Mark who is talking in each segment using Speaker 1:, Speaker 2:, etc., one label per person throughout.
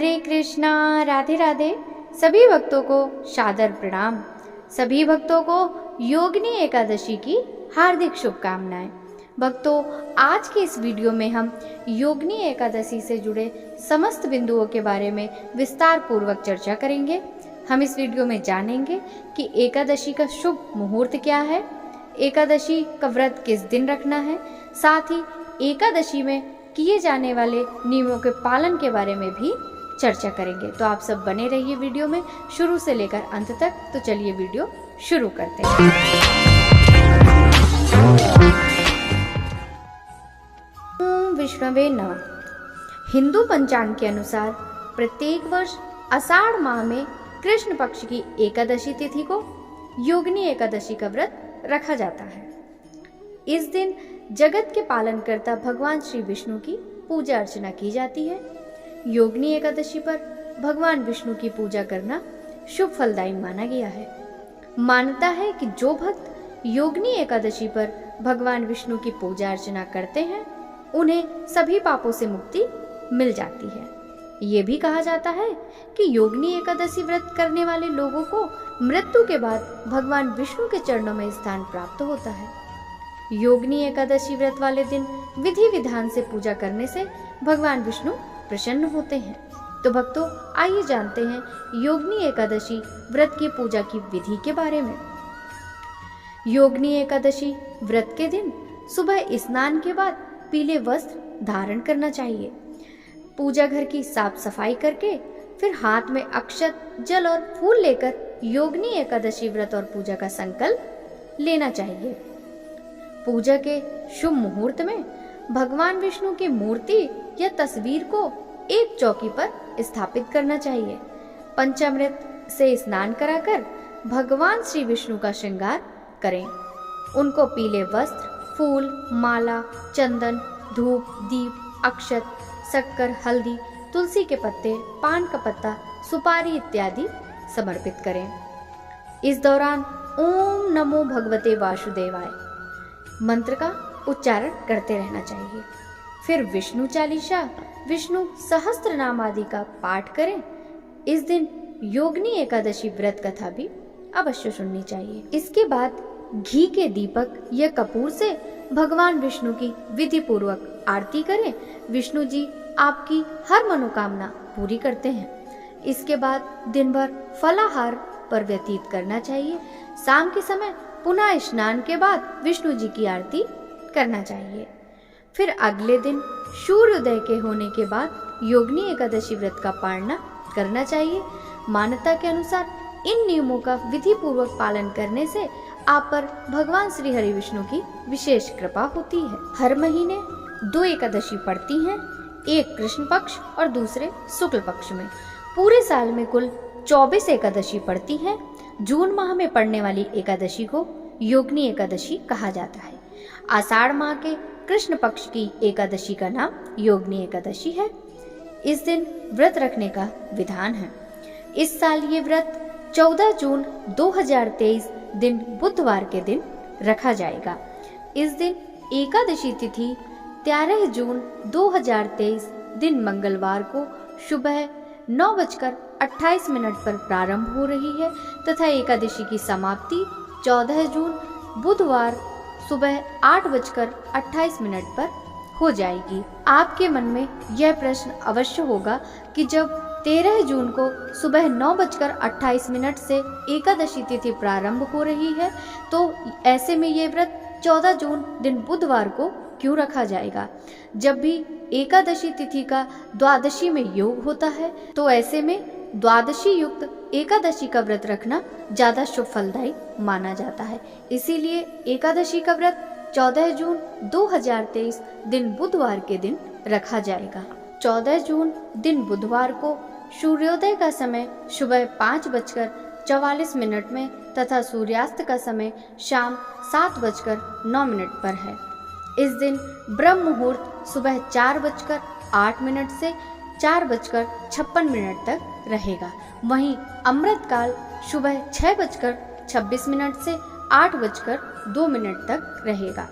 Speaker 1: हरे कृष्णा, राधे राधे। सभी भक्तों को सादर प्रणाम। सभी भक्तों को योगिनी एकादशी की हार्दिक शुभकामनाएं। भक्तों, आज की इस वीडियो में हम योगिनी एकादशी से जुड़े समस्त बिंदुओं के बारे में विस्तार पूर्वक चर्चा करेंगे। हम इस वीडियो में जानेंगे कि एकादशी का शुभ मुहूर्त क्या है, एकादशी का व्रत किस दिन रखना है, साथ ही एकादशी में किए जाने वाले नियमों के पालन के बारे में भी चर्चा करेंगे। तो आप सब बने रहिए वीडियो में शुरू से लेकर अंत तक। तो चलिए वीडियो शुरू करते हैं। ओम विष्णवे नमः। हिंदू पंचांग के अनुसार प्रत्येक वर्ष आषाढ़ माह में कृष्ण पक्ष की एकादशी तिथि को योगिनी एकादशी का व्रत रखा जाता है। इस दिन जगत के पालनकर्ता भगवान श्री विष्णु की पूजा अर्चना की जाती है। योगिनी एकादशी पर भगवान विष्णु की पूजा करना शुभ फलदायी माना गया है। मान्यता है कि जो भक्त योगिनी एकादशी पर भगवान विष्णु की पूजा अर्चना करते हैं उन्हें सभी पापों से मुक्ति मिल जाती है। ये भी कहा जाता है कि योगिनी एकादशी व्रत करने वाले लोगों को मृत्यु के बाद भगवान विष्णु के चरणों में स्थान प्राप्त होता है। योगिनी एकादशी व्रत वाले दिन विधि विधान से पूजा करने से भगवान विष्णु प्रसन्न होते हैं। तो भक्तों, आइए जानते हैं योगिनी एकादशी व्रत की पूजा की विधि के बारे में। योगिनी एकादशी व्रत के दिन सुबह स्नान के बाद पीले वस्त्र धारण करना चाहिए। पूजा घर की साफ सफाई करके फिर हाथ में अक्षत, जल और फूल लेकर योगिनी एकादशी व्रत और पूजा का संकल्प लेना चाहिए। पूजा के शुभ मुहूर्त में भगवान विष्णु की मूर्ति या तस्वीर को एक चौकी पर स्थापित करना चाहिए। पंचामृत से स्नान कराकर भगवान श्री विष्णु का श्रृंगार करें। उनको पीले वस्त्र, फूल, माला, चंदन, धूप, दीप, अक्षत, शक्कर, हल्दी, तुलसी के पत्ते, पान का पत्ता, सुपारी इत्यादि समर्पित करें। इस दौरान ओम नमो भगवते वासुदेवाय मंत्र का उच्चारण करते रहना चाहिए। फिर विष्णु चालीसा, विष्णु सहस्त्र नाम आदि का पाठ करें। इस दिन योगिनी एकादशी व्रत कथा भी अवश्य सुननी चाहिए। इसके बाद घी के दीपक या कपूर से भगवान विष्णु की विधि पूर्वक आरती करें। विष्णु जी आपकी हर मनोकामना पूरी करते हैं। इसके बाद दिन भर फलाहार पर व्यतीत करना चाहिए। शाम के समय पुनः स्नान के बाद विष्णु जी की आरती करना चाहिए। फिर अगले दिन सूर्योदय के होने के बाद योगिनी एकादशी व्रत का पालना करना चाहिए। मान्यता के अनुसार इन नियमों का विधि पूर्वक पालन करने से आप पर भगवान श्री हरि विष्णु की विशेष कृपा होती है। हर महीने 2 एकादशी पड़ती हैं, एक कृष्ण पक्ष और दूसरे शुक्ल पक्ष में। पूरे साल में कुल 24 एकादशी पड़ती है। जून माह में पड़ने वाली एकादशी को योगिनी एकादशी कहा जाता है। आषाढ़ माह के कृष्ण पक्ष की एकादशी का नाम योगिनी एकादशी है। इस दिन व्रत रखने का विधान है। इस साल ये व्रत 14 जून 2023 दिन बुधवार के दिन रखा जाएगा। इस दिन एकादशी तिथि 13 जून 2023 दिन मंगलवार को सुबह 9:28 पर प्रारंभ हो रही है तथा एकादशी की समाप्ति 14 जून बुधवार सुबह 8:28 पर हो जाएगी। आपके मन में यह प्रश्न अवश्य होगा कि जब 13 जून को सुबह 9:28 से एकादशी तिथि प्रारंभ हो रही है तो ऐसे में ये व्रत 14 जून दिन बुधवार को क्यों रखा जाएगा? जब भी एकादशी तिथि का द्वादशी में योग होता है तो ऐसे में द्वादशी युक्त एकादशी का व्रत रखना ज्यादा शुभ फलदायी माना जाता है। इसीलिए एकादशी का व्रत 14 जून 2023 दिन बुधवार के दिन रखा जाएगा। 14 जून दिन बुधवार को सूर्योदय का समय सुबह 5:44 में तथा सूर्यास्त का समय शाम 7:09 पर है। इस दिन ब्रह्म मुहूर्त सुबह 4:08 से 4:56 तक रहेगा। वहीं अमृत काल सुबह 6:26 से 8:02 तक रहेगा।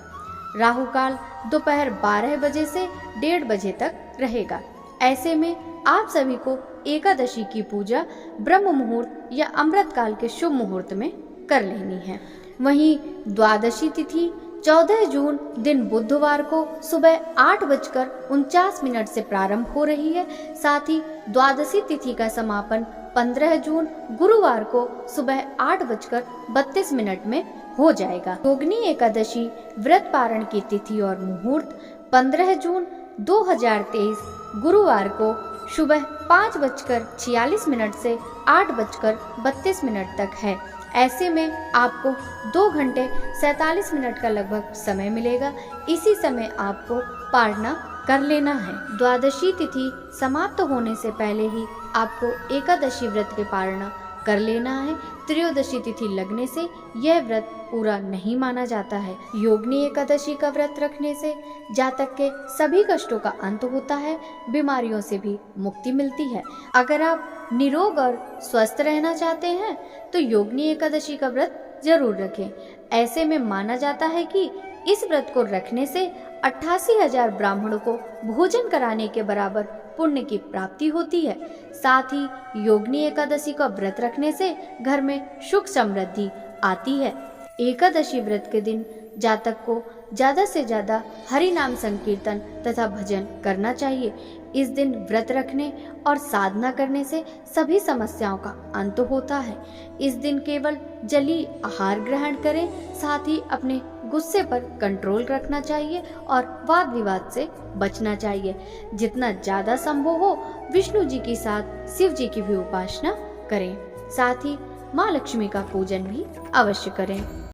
Speaker 1: राहु काल दोपहर 12 बजे से 1:30 बजे तक रहेगा। ऐसे में आप सभी को एकादशी की पूजा ब्रह्म मुहूर्त या अमृत काल के शुभ मुहूर्त में कर लेनी है। वहीं द्वादशी तिथि 14 जून दिन बुधवार को सुबह 8:49 से प्रारंभ हो रही है। साथ ही द्वादशी तिथि का समापन 15 जून गुरुवार को सुबह 8:32 में हो जाएगा। योगिनी एकादशी व्रत पारण की तिथि और मुहूर्त 15 जून 2023 गुरुवार को सुबह 5:46 से 8:32 तक है। ऐसे में आपको 2 घंटे 47 मिनट का लगभग समय मिलेगा। इसी समय आपको पारणा कर लेना है। द्वादशी तिथि समाप्त होने से पहले ही आपको एकादशी व्रत के पारणा कर लेना है। त्रयोदशी तिथि लगने से यह व्रत पूरा नहीं माना जाता है। योगिनी एकादशी का व्रत रखने से जातक के सभी कष्टों का अंत होता है, बीमारियों से भी मुक्ति मिलती है। अगर आप निरोग और स्वस्थ रहना चाहते हैं तो योगिनी एकादशी का व्रत जरूर रखें। ऐसे में माना जाता है कि इस व्रत को रखने से 88,000 ब्राह्मणों को भोजन कराने के बराबर पुण्य की प्राप्ति होती है। साथ ही योगिनी एकादशी का व्रत रखने से घर में सुख समृद्धि आती है। एकादशी व्रत के दिन जातक को ज्यादा से ज्यादा हरि नाम संकीर्तन तथा भजन करना चाहिए। इस दिन व्रत रखने और साधना करने से सभी समस्याओं का अंत होता है। इस दिन केवल जलीय आहार ग्रहण करें। साथ ही अपने गुस्से पर कंट्रोल रखना चाहिए और वाद विवाद से बचना चाहिए। जितना ज्यादा संभव हो विष्णु जी के साथ शिव जी की भी उपासना करें। साथ ही माँ लक्ष्मी का पूजन भी अवश्य करें।